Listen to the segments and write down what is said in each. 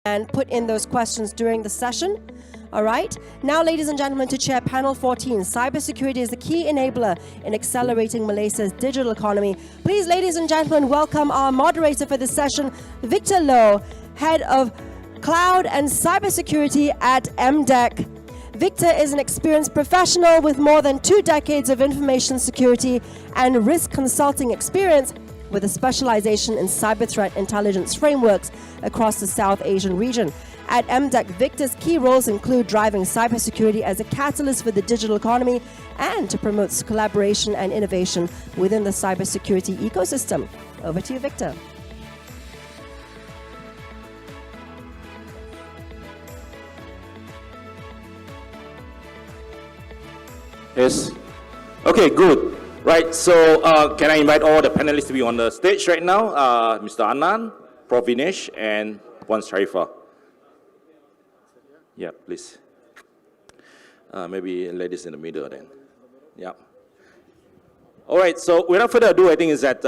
and put in those questions during the session. All right. Now, ladies and gentlemen, to chair panel 14, cybersecurity is the key enabler in accelerating Malaysia's digital economy. Please, ladies and gentlemen, welcome our moderator for this session, Victor Loh, Head of Cloud and Cybersecurity at MDEC. Victor is an experienced professional with more than 2 decades of information security and risk consulting experience, with a specialization in cyber threat intelligence frameworks across the South Asian region. At MDEC, Victor's key roles include driving cybersecurity as a catalyst for the digital economy and to promote collaboration and innovation within the cybersecurity ecosystem. Over to you, Victor. Yes. Okay, good. Right, so can I invite all the panelists to be on the stage right now? Mr. Anand, Prof. Vinesh, and Shariffah. Yeah, please. Maybe ladies in the middle then. Yeah. All right, so without further ado, I think is that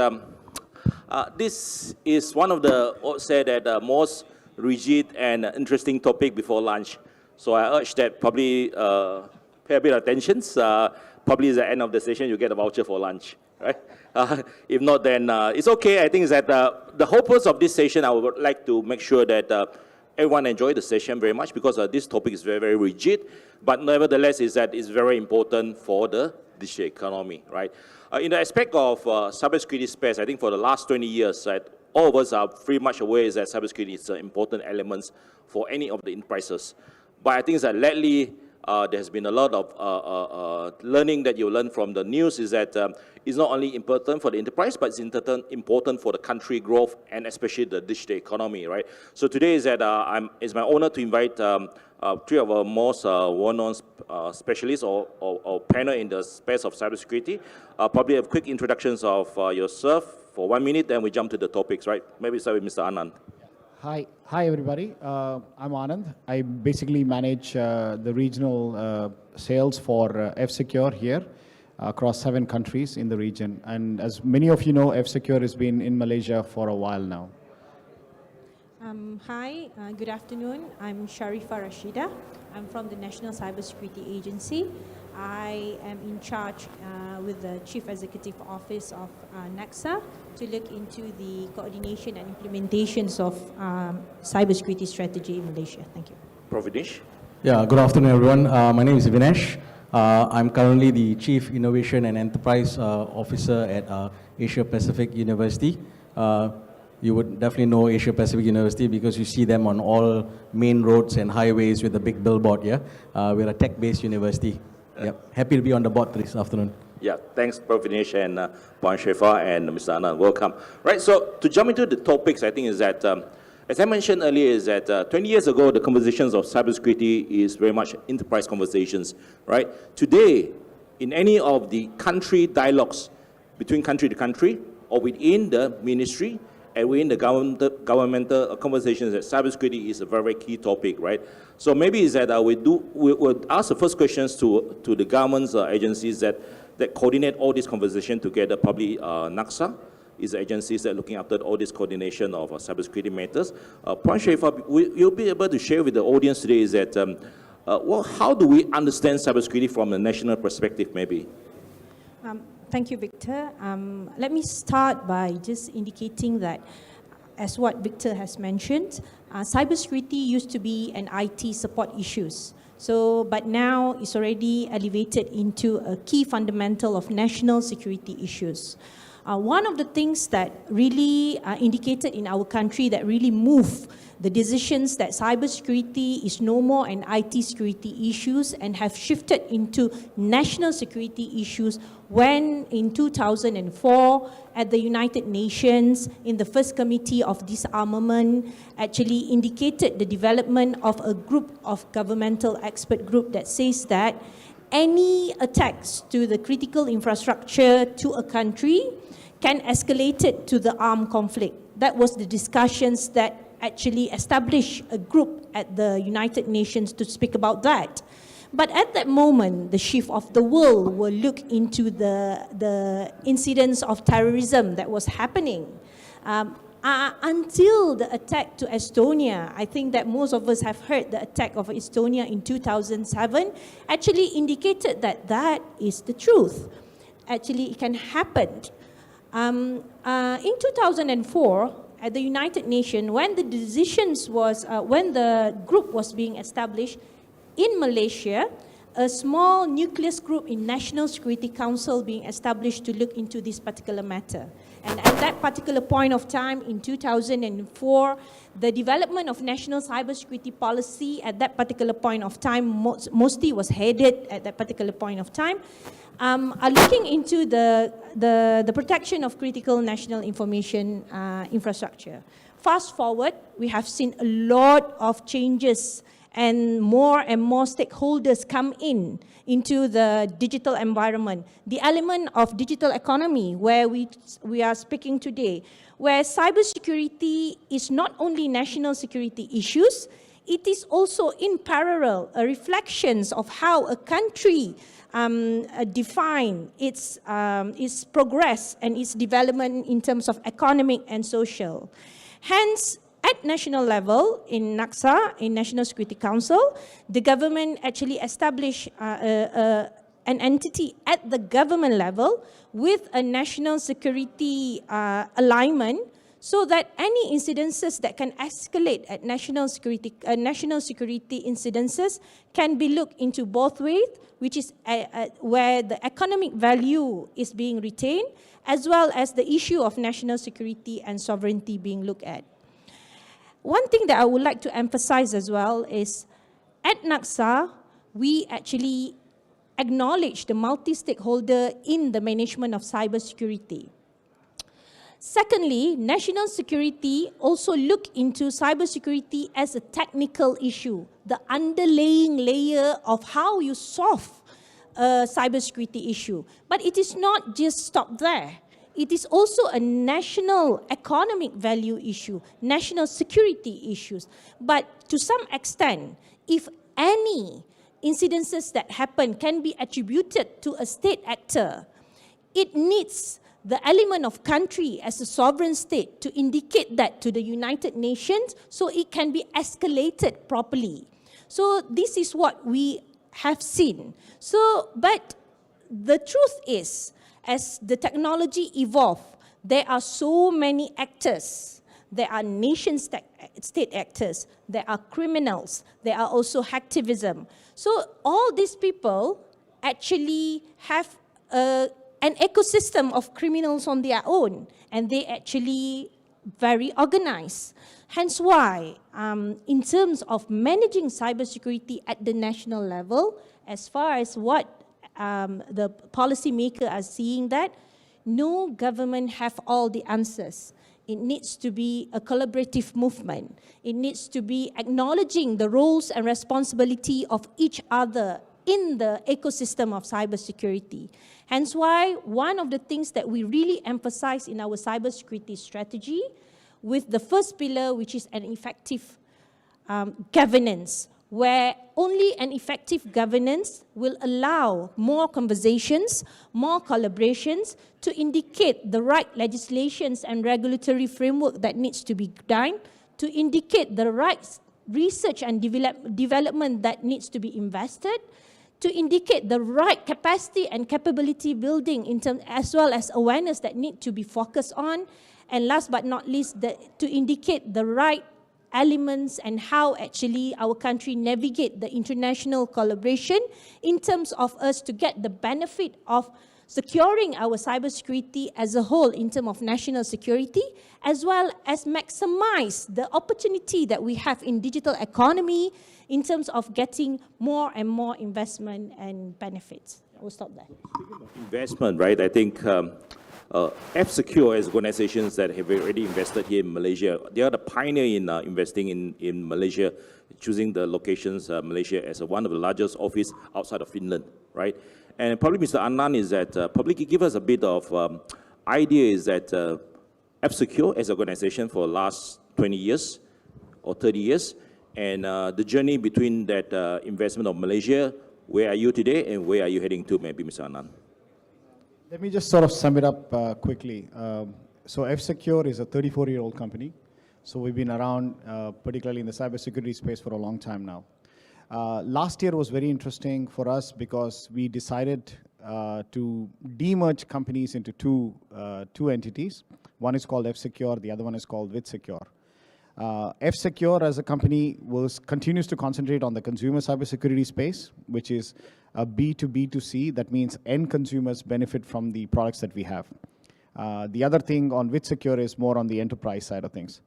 this is one of the, most rigid and interesting topic before lunch. So I urge that probably pay a bit of attention. Probably at the end of the session, you get a voucher for lunch, right? If not, then it's okay. I think is that the whole purpose of this session, I would like to make sure that everyone enjoy the session very much, because this topic is very, very rigid, but nevertheless is that it's very important for the digital economy, right? In the aspect of cybersecurity space, I think for the last 20 years, right, all of us are pretty much aware that cybersecurity is an important element for any of the enterprises. But I think that lately, there's been a lot of learning that you learn from the news, is that it's not only important for the enterprise, but it's important for the country growth and especially the digital economy, right? So today is that it's my honor to invite 3 of our most well-known specialists or panel in the space of cybersecurity. Probably have quick introductions of yourself for 1 minute, then we jump to the topics, right? Maybe start with Mr. Anand. Hi everybody. I'm Anand. I basically manage the regional sales for F-Secure here across 7 countries in the region. And as many of you know, F-Secure has been in Malaysia for a while now. Hi, good afternoon. I'm Shariffah Rashidah. I'm from the National Cybersecurity Agency. I am in charge with the Chief Executive Office of NACSA to look into the coordination and implementations of cybersecurity strategy in Malaysia. Thank you. Prof. Vinesh. Yeah, good afternoon everyone. My name is Vinesh. I'm currently the Chief Innovation and Enterprise Officer at Asia Pacific University. You would definitely know Asia Pacific University because you see them on all main roads and highways with a big billboard, yeah? We're a tech-based university. Yep. Happy to be on the board this afternoon. Yeah, thanks, Prof. Vinesh and Shariffah and Mr. Anand. Welcome. Right, so to jump into the topics, I think is that, as I mentioned earlier, is that 20 years ago, the conversations of cybersecurity is very much enterprise conversations, right? Today, in any of the country dialogues between country to country or within the ministry and within the governmental conversations, that cybersecurity is a very, very key topic, right? So maybe is that we'll ask the first questions to the government's agencies that coordinate all this conversation together. Probably NACSA is the agencies that are looking after all this coordination of cybersecurity matters. Prof. Shariffah, you'll be able to share with the audience today is that, well, how do we understand cybersecurity from a national perspective, maybe? Thank you, Victor. Let me start by just indicating that, as what Victor has mentioned, cybersecurity used to be an IT support issues. So, but now it's already elevated into a key fundamental of national security issues. One of the things that really indicated in our country that really moved the decisions that cybersecurity is no more an IT security issues and have shifted into national security issues when in 2004 at the United Nations in the first committee of disarmament actually indicated the development of a group of governmental expert group that says that any attacks to the critical infrastructure to a country can escalate it to the armed conflict. That was the discussions that actually established a group at the United Nations to speak about that. But at that moment, the shift of the world will look into the incidents of terrorism that was happening. until the attack to Estonia. I think that most of us have heard the attack of Estonia in 2007 actually indicated that that is the truth. Actually, it can happen. In 2004, at the United Nations, when the when the group was being established in Malaysia, a small nucleus group in National Security Council being established to look into this particular matter. And at that particular point of time, in 2004, the development of national cybersecurity policy at that particular point of time mostly was headed at that particular point of time, are looking into the protection of critical national information infrastructure. Fast forward, we have seen a lot of changes and more stakeholders come into the digital environment. The element of digital economy where we are speaking today, where cybersecurity is not only national security issues, it is also in parallel a reflections of how a country define its progress and its development in terms of economic and social. Hence, at national level, in NACSA, in National Security Council, the government actually established an entity at the government level with a national security alignment, so that any incidences that can escalate at national security incidences can be looked into both ways, which is where the economic value is being retained, as well as the issue of national security and sovereignty being looked at. One thing that I would like to emphasize as well is, at NACSA, we actually acknowledge the multi-stakeholder in the management of cybersecurity. Secondly, national security also look into cybersecurity as a technical issue, the underlying layer of how you solve a cybersecurity issue. But it is not just stopped there. It is also a national economic value issue, national security issues. But to some extent, if any incidences that happen can be attributed to a state actor, it needs the element of country as a sovereign state to indicate that to the United Nations so it can be escalated properly. So this is what we have seen. But the truth is, as the technology evolves, there are so many actors. There are nation-state actors, there are criminals, there are also hacktivism. So all these people actually have an ecosystem of criminals on their own, and they actually very organized. Hence why, in terms of managing cybersecurity at the national level, as far as what the policymakers are seeing, that no government have all the answers. It needs to be a collaborative movement. It needs to be acknowledging the roles and responsibility of each other in the ecosystem of cybersecurity. Hence why one of the things that we really emphasize in our cybersecurity strategy, with the first pillar, which is an effective governance, where only an effective governance will allow more conversations, more collaborations to indicate the right legislations and regulatory framework that needs to be done, to indicate the right research and development that needs to be invested, to indicate the right capacity and capability building in terms, as well as awareness that need to be focused on, and last but not least, to indicate the right elements and how actually our country navigate the international collaboration in terms of us to get the benefit of securing our cybersecurity as a whole in terms of national security, as well as maximize the opportunity that we have in digital economy in terms of getting more and more investment and benefits. We'll stop there. Speaking of investment, right, I think F-Secure as organizations that have already invested here in Malaysia, they are the pioneer in investing in Malaysia, choosing the locations, Malaysia as one of the largest office outside of Finland, right? And probably Mr. Anand is that, probably give us a bit of idea is that F-Secure as an organization for the last 20 years or 30 years, and the journey between that investment of Malaysia, where are you today and where are you heading to, maybe Mr. Anand? Let me just sort of sum it up quickly. So F-Secure is a 34-year-old company. So we've been around, particularly in the cybersecurity space, for a long time now. Last year was very interesting for us because we decided to demerge companies into two entities. One is called F-Secure, the other one is called WithSecure. F-Secure as a company continues to concentrate on the consumer cybersecurity space, which is a B2B2C. That means end consumers benefit from the products that we have. The other thing on WithSecure is more on the enterprise side of things.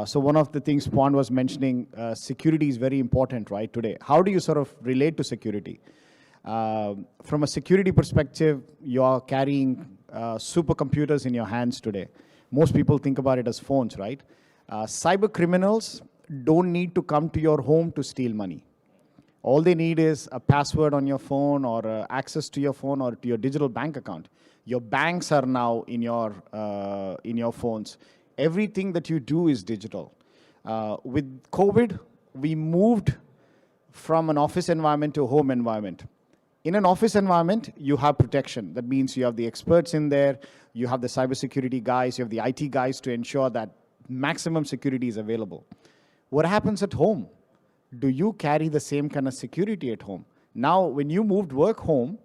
So one of the things Pwan was mentioning, security is very important, right, today. How do you sort of relate to security? From a security perspective, you're carrying supercomputers in your hands today. Most people think about it as phones, right? Cyber criminals don't need to come to your home to steal money. All they need is a password on your phone or access to your phone or to your digital bank account. Your banks are now in your phones. Everything that you do is digital. With COVID, we moved from an office environment to a home environment. In an office environment, you have protection. That means you have the experts in there, you have the cybersecurity guys, you have the IT guys to ensure that maximum security is available. What happens at home? Do you carry the same kind of security at home? Now, when you moved work home,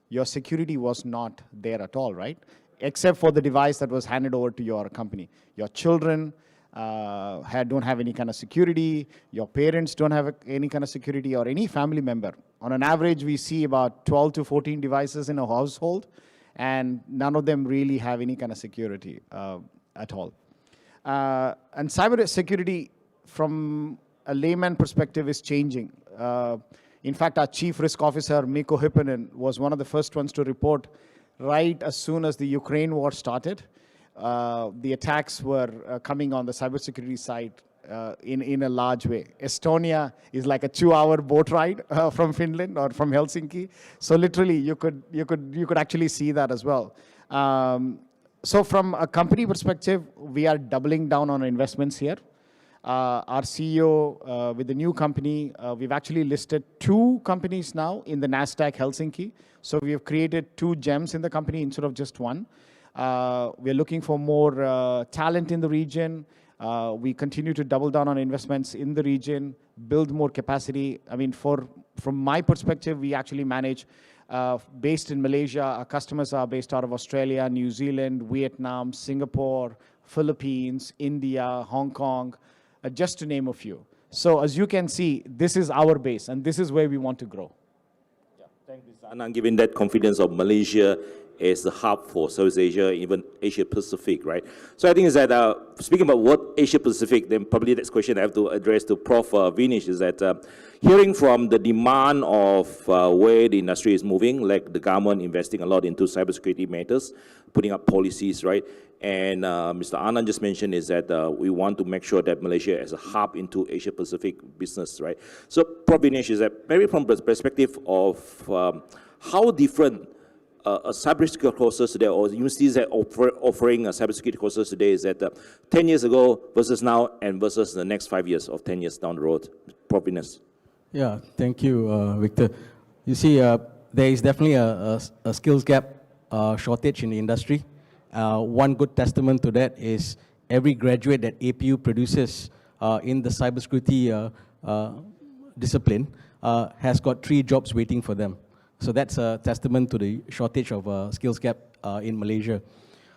your security was not there at all, right? Except for the device that was handed over to your company. Your children don't have any kind of security, your parents don't have any kind of security, or any family member. On an average, we see about 12 to 14 devices in a household, and none of them really have any kind of security at all. And cyber security, from a layman perspective, is changing. In fact, our Chief Risk Officer, Mikko Hyppönen, was one of the first ones to report right as soon as the Ukraine war started. The attacks were coming on the cybersecurity side in a large way. Estonia is like a 2-hour boat ride from Finland or from Helsinki. So literally, you could actually see that as well. So from a company perspective, we are doubling down on investments here. Our CEO, with the new company, we've actually listed 2 companies now in the NASDAQ Helsinki. So we have created 2 gems in the company instead of just one. We're looking for more talent in the region. We continue to double down on investments in the region, build more capacity. I mean, from my perspective, we actually manage, based in Malaysia, our customers are based out of Australia, New Zealand, Vietnam, Singapore, Philippines, India, Hong Kong, just to name a few. So as you can see, this is our base, and this is where we want to grow. Yeah, thank you, Anand, giving that confidence of Malaysia as the hub for Southeast Asia, even Asia Pacific, right? So I think is that, speaking about what Asia Pacific, then probably the next question I have to address to Prof. Vinesh is that, hearing from the demand of where the industry is moving, like the government investing a lot into cybersecurity matters, putting up policies, right? And Mr. Anand just mentioned is that we want to make sure that Malaysia is a hub into Asia Pacific business, right? So Prof. Vinesh, is that maybe from the perspective of how different cybersecurity courses today, or universities that offering cybersecurity courses today, is that 10 years ago versus now and versus the next 5 years or 10 years down the road? Prof. Vinesh. Yeah, thank you, Victor. You see, there is definitely a skills gap shortage in the industry. One good testament to that is every graduate that APU produces in the cybersecurity discipline has got 3 jobs waiting for them. So that's a testament to the shortage of skills gap in Malaysia.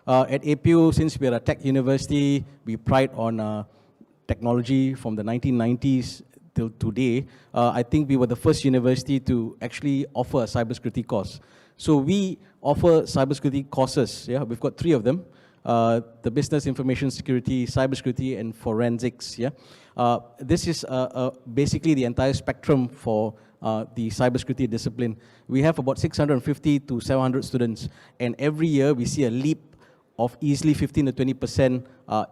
At APU, since we are a tech university, we pride on technology from the 1990s till today. I think we were the first university to actually offer a cybersecurity course. So we offer cybersecurity courses. Yeah, we've got 3 of them: the business information security, cybersecurity, and forensics. Yeah, this is basically the entire spectrum for the cybersecurity discipline. We have about 650 to 700 students, and every year we see a leap of easily 15 to 20%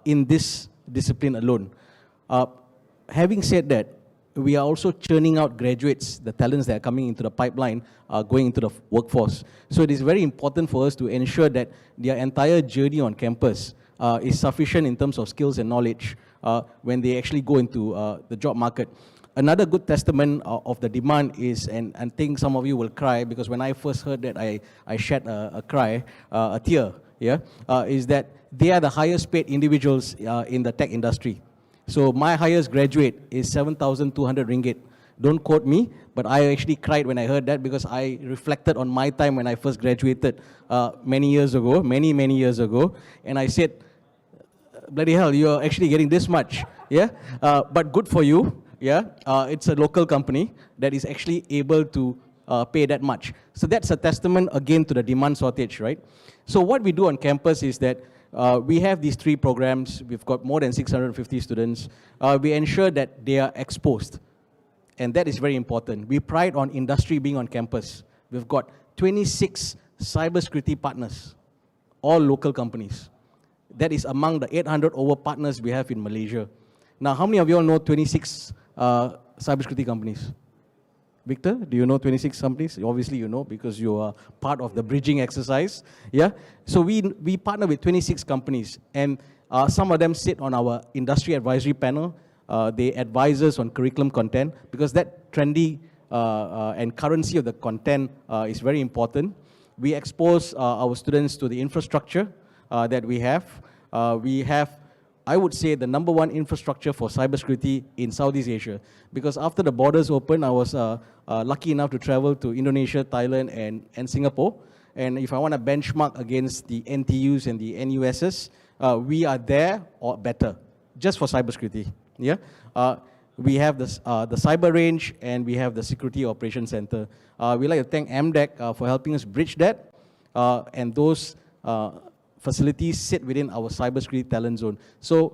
in this discipline alone. Having said that, we are also churning out graduates, the talents that are coming into the pipeline, going into the workforce. So it is very important for us to ensure that their entire journey on campus is sufficient in terms of skills and knowledge when they actually go into the job market. Another good testament of the demand is, and I think some of you will cry, because when I first heard that, I shed a tear, yeah, is that they are the highest paid individuals in the tech industry. So my highest graduate is 7,200 ringgit. Don't quote me, but I actually cried when I heard that because I reflected on my time when I first graduated many years ago, many years ago, and I said, bloody hell, you're actually getting this much, yeah? But good for you, yeah? It's a local company that is actually able to pay that much. So that's a testament again to the demand shortage, right? So what we do on campus is that we have these 3 programs. We've got more than 650 students. We ensure that they are exposed. And that is very important. We pride on industry being on campus. We've got 26 cybersecurity partners, all local companies. That is among the 800 over partners we have in Malaysia. Now, how many of you all know 26 cybersecurity companies? Victor, do you know 26 companies? Obviously you know because you are part of the bridging exercise. Yeah. So we partner with 26 companies, and some of them sit on our industry advisory panel. They advise us on curriculum content because that trendy and currency of the content is very important. We expose our students to the infrastructure that we have. We have, I would say, the #1 infrastructure for cybersecurity in Southeast Asia. Because after the borders opened, I was lucky enough to travel to Indonesia, Thailand, and Singapore. And if I want to benchmark against the NTUs and the NUSs, we are there or better, just for cybersecurity. Yeah, we have the cyber range and we have the security operations center. We like to thank MDEC for helping us bridge that, and those facilities sit within our cybersecurity talent zone. So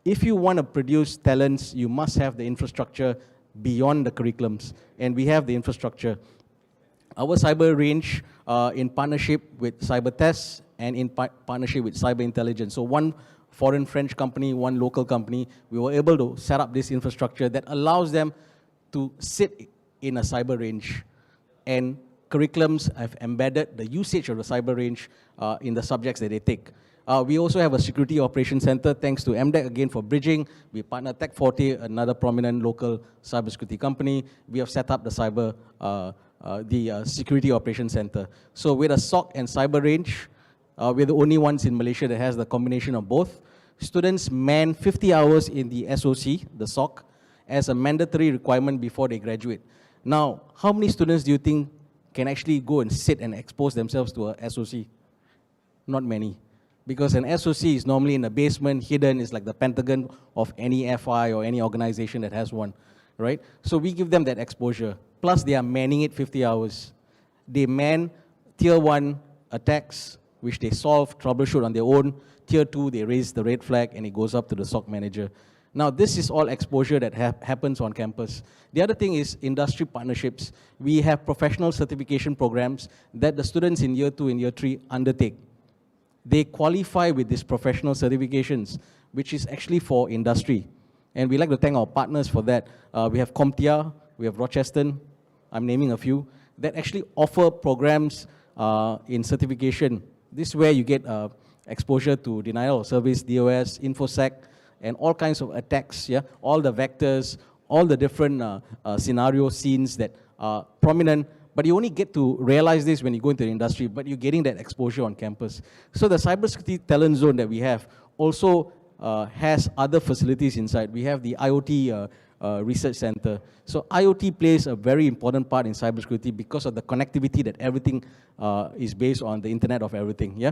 if you want to produce talents, you must have the infrastructure beyond the curriculums, and we have the infrastructure. Our cyber range in partnership with Cyber Tests and in partnership with Cyber Intelligence. So one foreign French company, one local company, we were able to set up this infrastructure that allows them to sit in a cyber range. And curriculums have embedded the usage of the cyber range in the subjects that they take. We also have a security operations center, thanks to MDEC again for bridging. We partner Tech40, another prominent local cybersecurity company. We have set up the security operations center. So with a SOC and cyber range, we're the only ones in Malaysia that has the combination of both. Students man 50 hours in the SOC, the SOC, as a mandatory requirement before they graduate. Now, how many students do you think can actually go and sit and expose themselves to a SOC? Not many. Because an SOC is normally in a basement, hidden, is like the Pentagon of any FI or any organization that has one, right? So we give them that exposure. Plus, they are manning it 50 hours. They man tier 1 attacks, which they solve, troubleshoot on their own. Tier 2, they raise the red flag, and it goes up to the SOC manager. Now, this is all exposure that happens on campus. The other thing is industry partnerships. We have professional certification programs that the students in year 2 and year 3 undertake. They qualify with these professional certifications, which is actually for industry. And we like to thank our partners for that. We have CompTIA, we have Rochester, I'm naming a few, that actually offer programs in certification. This is where you get exposure to denial of service, DOS, InfoSec, and all kinds of attacks, yeah? All the vectors, all the different scenario scenes that are prominent. But you only get to realize this when you go into the industry, but you're getting that exposure on campus. So the cybersecurity talent zone that we have also has other facilities inside. We have the IoT research center. So IoT plays a very important part in cybersecurity because of the connectivity that everything is based on, the Internet of Everything. Yeah.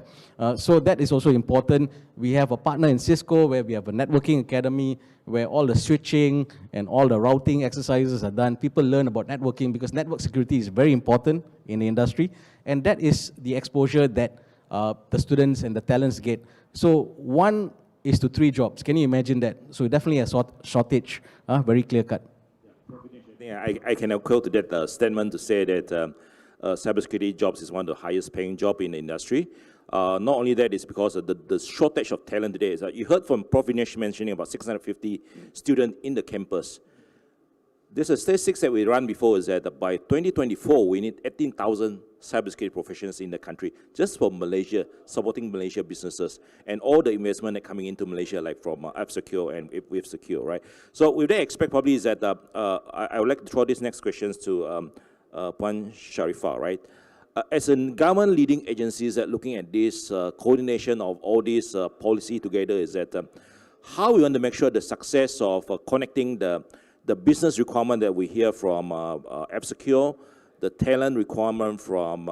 So that is also important. We have a partner in Cisco where we have a networking academy where all the switching and all the routing exercises are done. People learn about networking because network security is very important in the industry, and that is the exposure that the students and the talents get. So 1 is to 3 jobs. Can you imagine that? So definitely a shortage, very clear cut. Yeah, I can echo to that statement to say that cybersecurity jobs is one of the highest paying jobs in the industry. Not only that, it's because of the shortage of talent today. You heard from Prof. Vinesh mentioning about 650 students in the campus. There's a statistics that we ran before is that by 2024, we need 18,000 cybersecurity professionals in the country, just for Malaysia, supporting Malaysia businesses, and all the investment that coming into Malaysia, like from F-Secure and with Secure, right? So with that expect probably is that, I would like to throw these next questions to Puan Shariffah, right? as a government leading agencies that looking at this coordination of all these policy together is that how we want to make sure the success of connecting the business requirement that we hear from F-Secure, the talent requirement from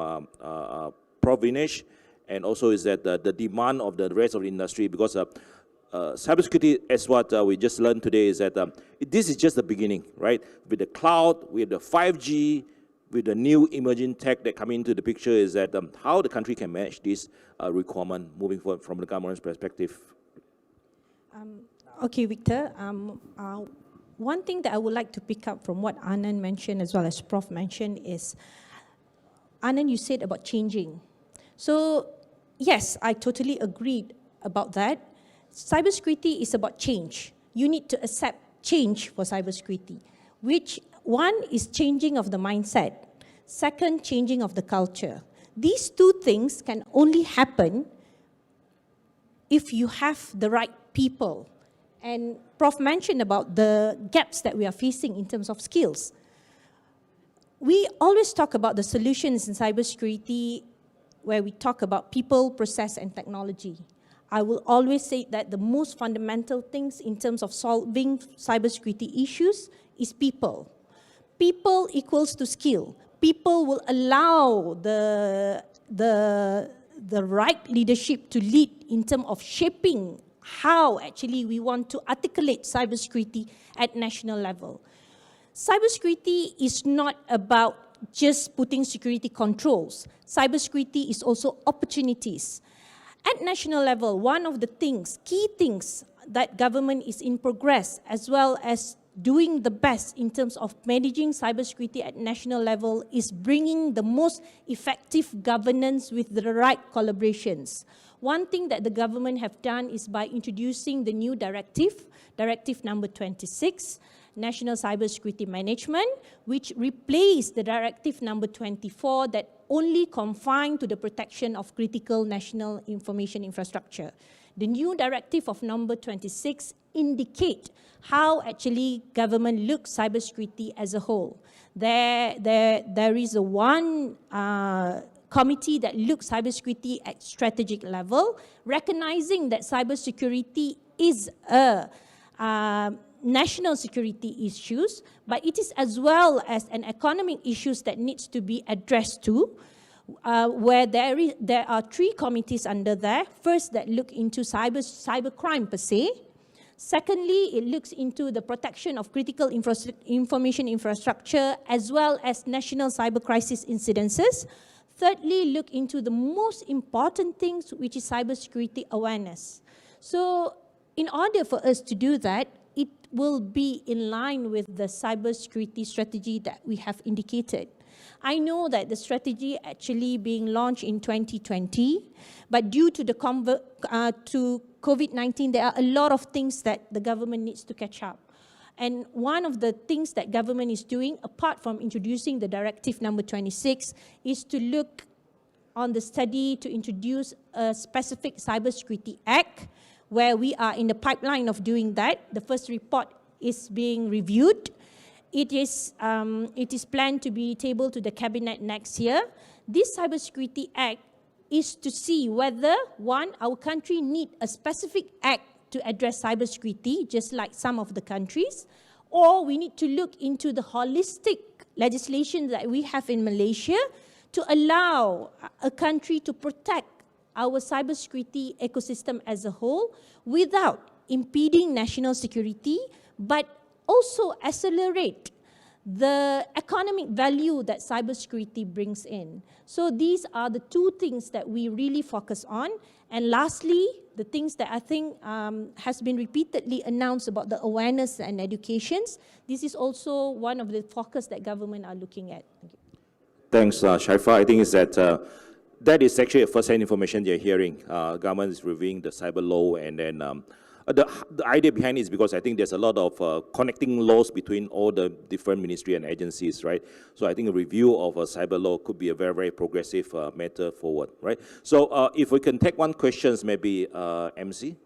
Prof. Vinesh, and also is that the demand of the rest of the industry, because cybersecurity, as what we just learned today, is that this is just the beginning, right? With the cloud, with the 5G, with the new emerging tech that come into the picture, is that how the country can manage this requirement moving forward from the government's perspective. Okay, Victor. One thing that I would like to pick up from what Anand mentioned as well as Prof mentioned is, Anand, you said about changing. So, yes, I totally agreed about that. Cybersecurity is about change. You need to accept change for cybersecurity, which one is changing of the mindset, second, changing of the culture. These two things can only happen if you have the right people. And Prof mentioned about the gaps that we are facing in terms of skills. We always talk about the solutions in cybersecurity where we talk about people, process, and technology. I will always say that the most fundamental things in terms of solving cybersecurity issues is people. People equals to skill. People will allow the right leadership to lead in terms of shaping how actually we want to articulate cybersecurity at national level. Cybersecurity is not about just putting security controls. Cybersecurity is also opportunities. At national level, one of the things, key things that government is in progress, as well as doing the best in terms of managing cybersecurity at national level, is bringing the most effective governance with the right collaborations. One thing that the government have done is by introducing the new directive, Directive number 26, National Cybersecurity Management, which replaced the Directive number 24 that only confined to the protection of critical national information infrastructure. The new directive of number 26 indicate how actually government looks cybersecurity as a whole. There is a one committee that looks cybersecurity at strategic level, recognizing that cybersecurity is a national security issues, but it is as well as an economic issues that needs to be addressed to, where there are three committees under there. First, that look into cybercrime per se. Secondly, it looks into the protection of critical information infrastructure as well as national cyber crisis incidences. Thirdly, look into the most important things, which is cybersecurity awareness. So, in order for us to do that, it will be in line with the cybersecurity strategy that we have indicated. I know that the strategy actually being launched in 2020, but due to the to COVID-19, there are a lot of things that the government needs to catch up. And one of the things that government is doing, apart from introducing the Directive number 26, is to look on the study to introduce a specific Cybersecurity Act, where we are in the pipeline of doing that. The first report is being reviewed. It is planned to be tabled to the Cabinet next year. This Cybersecurity Act is to see whether, one, our country need a specific act to address cybersecurity, just like some of the countries, or we need to look into the holistic legislation that we have in Malaysia to allow a country to protect our cybersecurity ecosystem as a whole without impeding national security, but also accelerate the economic value that cybersecurity brings in. So these are the two things that we really focus on. And lastly, the things that I think has been repeatedly announced about the awareness and educations. This is also one of the focus that government are looking at. Thank you. Thanks, Shariffah. I think is that that is actually a first-hand information you're hearing. Government is reviewing the cyber law, and then the idea behind it is because I think there's a lot of connecting laws between all the different ministry and agencies, right? So I think a review of a cyber law could be a very, very progressive matter forward, right? So if we can take one questions, maybe MC?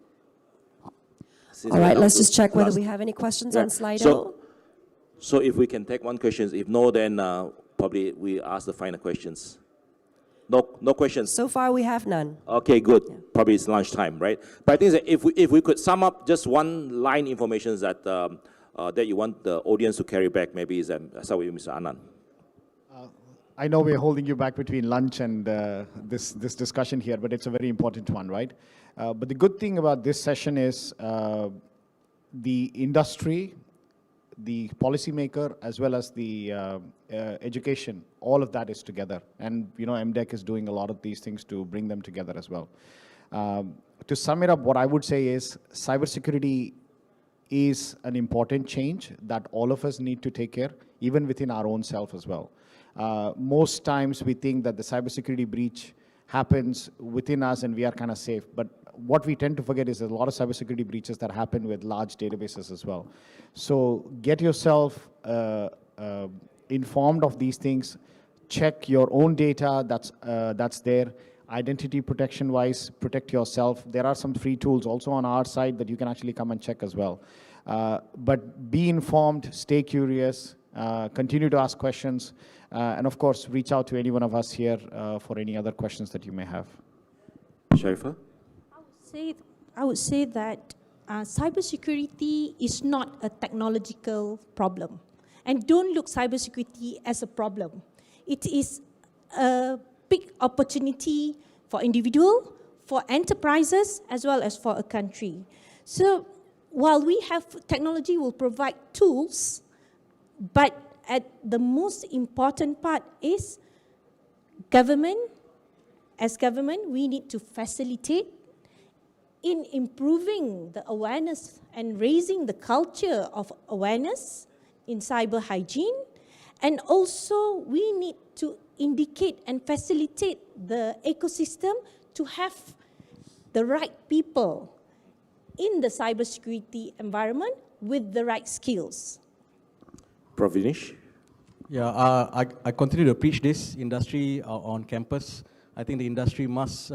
All right, let's just check whether we have any questions on Slido. So if we can take one question, if no, then probably we ask the final questions. No questions. So far, we have none. Okay, good. Probably it's lunchtime, right? But I think that if we could sum up just one line information that that you want the audience to carry back, maybe is start with you, Mr. Anand. I know we're holding you back between lunch and this discussion here, but it's a very important one, right? But the good thing about this session is the industry, the policymaker, as well as the education, all of that is together. And, you know, MDEC is doing a lot of these things to bring them together as well. To sum it up, what I would say is cybersecurity is an important change that all of us need to take care, even within our own self as well. Most times we think that the cybersecurity breach happens within us and we are kind of safe. But what we tend to forget is there's a lot of cybersecurity breaches that happen with large databases as well. So get yourself informed of these things. Check your own data that's there. Identity protection wise, protect yourself. There are some free tools also on our side that you can actually come and check as well. But be informed, stay curious, continue to ask questions, and of course, reach out to any one of us here for any other questions that you may have. Shariffah? I would say that cybersecurity is not a technological problem. And don't look cybersecurity as a problem. It is a big opportunity for individual, for enterprises, as well as for a country. So while we have technology will provide tools, but at the most important part is government. As government, we need to facilitate in improving the awareness and raising the culture of awareness in cyber hygiene. And also, we need to indicate and facilitate the ecosystem to have the right people in the cybersecurity environment with the right skills. Prof. Vinesh? Yeah, I continue to preach this industry on campus. I think the industry must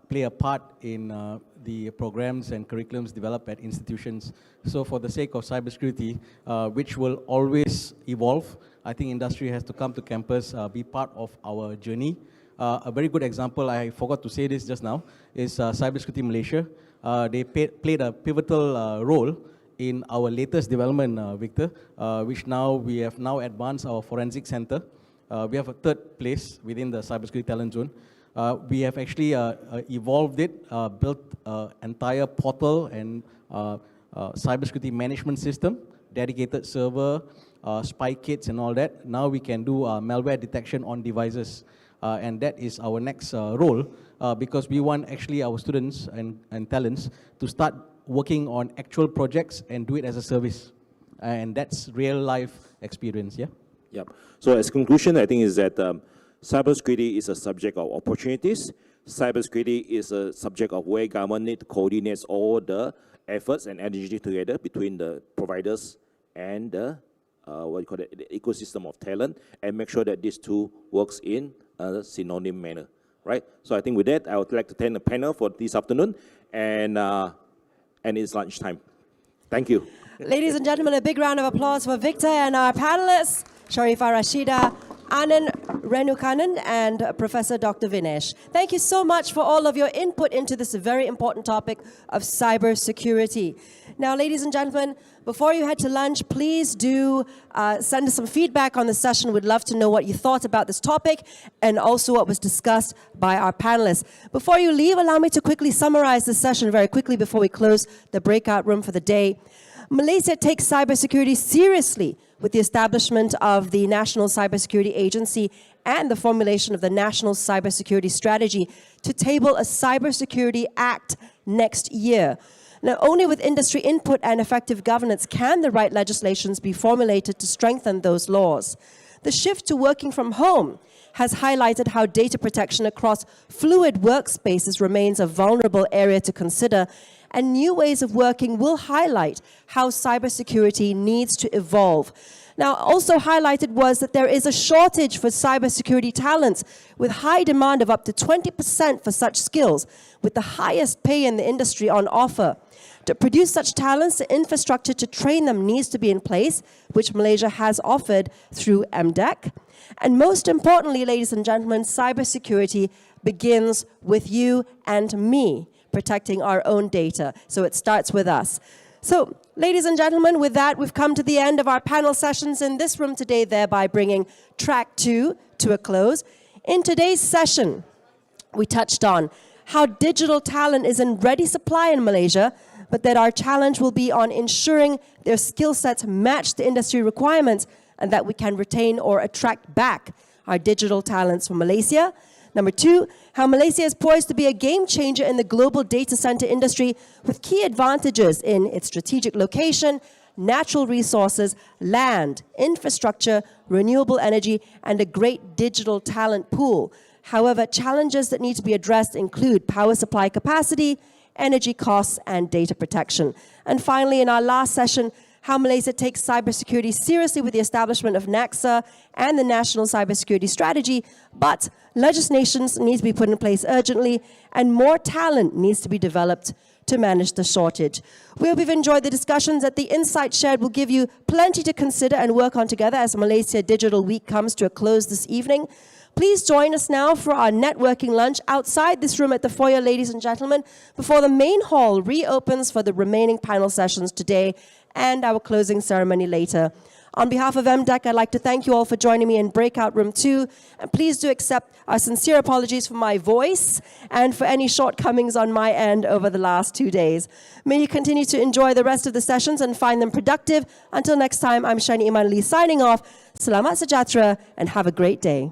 play a part in the programs and curriculums developed at institutions. So for the sake of cybersecurity, which will always evolve, I think industry has to come to campus, be part of our journey. A very good example, I forgot to say this just now, is Cybersecurity Malaysia. They played a pivotal role in our latest development, Victor, which now we have now advanced our forensic center. We have a third place within the cybersecurity talent zone. We have actually evolved it, built an entire portal and cybersecurity management system, dedicated server, spy kits and all that. Now we can do malware detection on devices. And that is our next role, because we want actually our students and talents to start working on actual projects and do it as a service. And that's real life experience, yeah? Yep. So as conclusion, I think is that cybersecurity is a subject of opportunities. Cybersecurity is a subject of where government need to coordinate all the efforts and energy together between the providers and the the ecosystem of talent, and make sure that these two works in a synonym manner, right? So I think with that, I would like to thank the panel for this afternoon, and it's lunchtime. Thank you. Ladies and gentlemen, a big round of applause for Victor and our panelists, Shariffah, Rashidah, Anand, Renukanand, and Professor Dr. Vinesh. Thank you so much for all of your input into this very important topic of cybersecurity. Now, ladies and gentlemen, before you head to lunch, please do send us some feedback on the session. We'd love to know what you thought about this topic and also what was discussed by our panelists. Before you leave, allow me to quickly summarize the session very quickly before we close the breakout room for the day. Malaysia takes cybersecurity seriously with the establishment of the National Cybersecurity Agency and the formulation of the National Cybersecurity Strategy to table a Cybersecurity Act next year. Now, only with industry input and effective governance can the right legislations be formulated to strengthen those laws. The shift to working from home has highlighted how data protection across fluid workspaces remains a vulnerable area to consider, and new ways of working will highlight how cybersecurity needs to evolve. Now, also highlighted was that there is a shortage for cybersecurity talents, with high demand of up to 20% for such skills, with the highest pay in the industry on offer. To produce such talents, the infrastructure to train them needs to be in place, which Malaysia has offered through MDEC. And most importantly, ladies and gentlemen, cybersecurity begins with you and me, protecting our own data. So it starts with us. So, ladies and gentlemen, with that, we've come to the end of our panel sessions in this room today, thereby bringing track 2 to a close. In today's session, we touched on how digital talent is in ready supply in Malaysia, but that our challenge will be on ensuring their skill sets match the industry requirements and that we can retain or attract back our digital talents from Malaysia. Number 2, how Malaysia is poised to be a game changer in the global data center industry with key advantages in its strategic location, natural resources, land, infrastructure, renewable energy, and a great digital talent pool. However, challenges that need to be addressed include power supply capacity, energy costs, and data protection. And finally, in our last session, how Malaysia takes cybersecurity seriously with the establishment of NACSA and the National Cybersecurity Strategy, but legislation needs to be put in place urgently, and more talent needs to be developed to manage the shortage. We hope you've enjoyed the discussions that the insights shared will give you plenty to consider and work on together as Malaysia Digital Week comes to a close this evening. Please join us now for our networking lunch outside this room at the foyer, ladies and gentlemen, before the main hall reopens for the remaining panel sessions today and our closing ceremony later. On behalf of MDEC, I'd like to thank you all for joining me in Breakout Room 2. And please do accept our sincere apologies for my voice and for any shortcomings on my end over the last 2 days. May you continue to enjoy the rest of the sessions and find them productive. Until next time, I'm Shani Iman Lee signing off. Selamat sejahtera and have a great day.